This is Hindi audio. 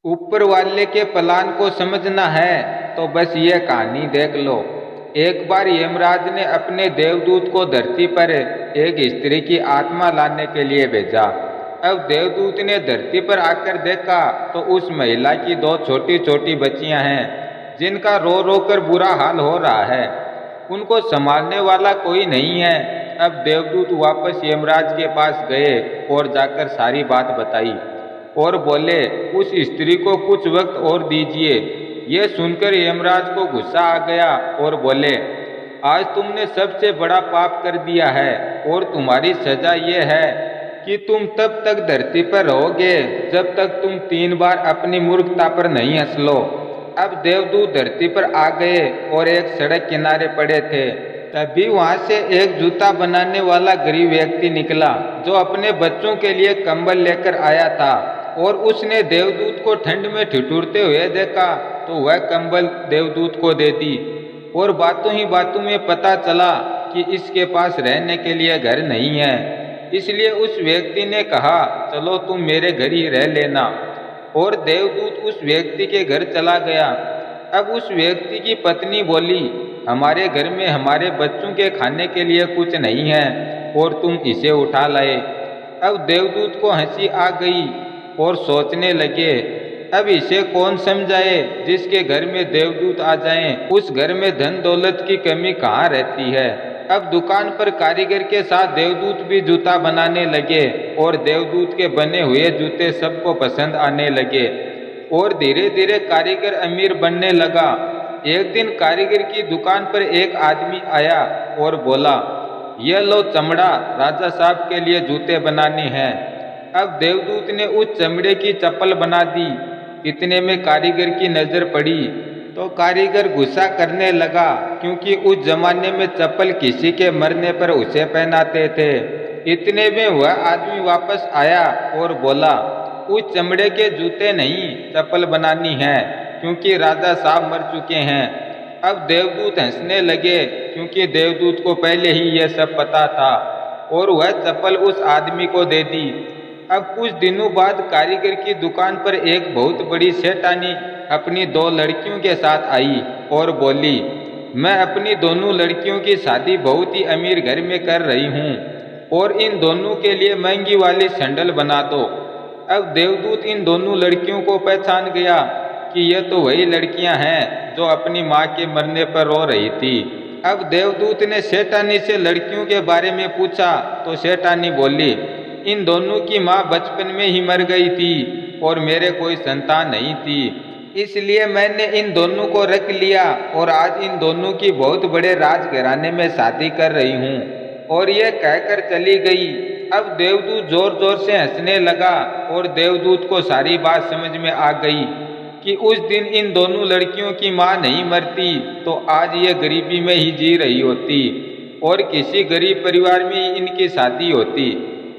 ऊपर वाले के प्लान को समझना है तो बस ये कहानी देख लो। एक बार यमराज ने अपने देवदूत को धरती पर एक स्त्री की आत्मा लाने के लिए भेजा। अब देवदूत ने धरती पर आकर देखा तो उस महिला की दो छोटी छोटी बच्चियां हैं जिनका रो रो कर बुरा हाल हो रहा है। उनको संभालने वाला कोई नहीं है। अब देवदूत वापस यमराज के पास गए और जाकर सारी बात बताई और बोले, उस स्त्री को कुछ वक्त और दीजिए। यह सुनकर यमराज को गुस्सा आ गया और बोले, आज तुमने सबसे बड़ा पाप कर दिया है और तुम्हारी सजा यह है कि तुम तब तक धरती पर रहोगे जब तक तुम 3 बार अपनी मूर्खता पर नहीं हंस लो। अब देवदूत धरती पर आ गए और एक सड़क किनारे पड़े थे। तभी वहां से एक जूता बनाने वाला गरीब व्यक्ति निकला जो अपने बच्चों के लिए कंबल लेकर आया था। और उसने देवदूत को ठंड में ठिठुरते हुए देखा तो वह कंबल देवदूत को दे दी। और बातों ही बातों में पता चला कि इसके पास रहने के लिए घर नहीं है। इसलिए उस व्यक्ति ने कहा, चलो तुम मेरे घर ही रह लेना। और देवदूत उस व्यक्ति के घर चला गया। अब उस व्यक्ति की पत्नी बोली, हमारे घर में हमारे बच्चों के खाने के लिए कुछ नहीं है और तुम इसे उठा लाए। अब देवदूत को हंसी आ गई और सोचने लगे, अब इसे कौन समझाए जिसके घर में देवदूत आ जाएं। उस घर में धन दौलत की कमी कहाँ रहती है। अब दुकान पर कारीगर के साथ देवदूत भी जूता बनाने लगे और देवदूत के बने हुए जूते सबको पसंद आने लगे और धीरे धीरे कारीगर अमीर बनने लगा। एक दिन कारीगर की दुकान पर एक आदमी आया और बोला, यह लो चमड़ा, राजा साहब के लिए जूते बनाने हैं। अब देवदूत ने उस चमड़े की चप्पल बना दी। इतने में कारीगर की नजर पड़ी तो कारीगर गुस्सा करने लगा, क्योंकि उस जमाने में चप्पल किसी के मरने पर उसे पहनाते थे। इतने में वह आदमी वापस आया और बोला, उस चमड़े के जूते नहीं चप्पल बनानी है, क्योंकि राजा साहब मर चुके हैं। अब देवदूत हंसने लगे, क्योंकि देवदूत को पहले ही यह सब पता था और वह चप्पल उस आदमी को दे दी। अब कुछ दिनों बाद कारीगर की दुकान पर एक बहुत बड़ी सेठानी अपनी 2 लड़कियों के साथ आई और बोली, मैं अपनी दोनों लड़कियों की शादी बहुत ही अमीर घर में कर रही हूँ और इन दोनों के लिए महंगी वाली सैंडल बना दो। अब देवदूत इन दोनों लड़कियों को पहचान गया कि यह तो वही लड़कियां हैं जो अपनी माँ के मरने पर रो रही थी। अब देवदूत ने सेठानी से लड़कियों के बारे में पूछा तो सेठानी बोली, इन दोनों की माँ बचपन में ही मर गई थी और मेरे कोई संतान नहीं थी, इसलिए मैंने इन दोनों को रख लिया और आज इन दोनों की बहुत बड़े राजघराने में शादी कर रही हूँ। और यह कहकर चली गई। अब देवदूत जोर जोर से हंसने लगा और देवदूत को सारी बात समझ में आ गई कि उस दिन इन दोनों लड़कियों की माँ नहीं मरती तो आज ये गरीबी में ही जी रही होती और किसी गरीब परिवार में ही इनकी शादी होती।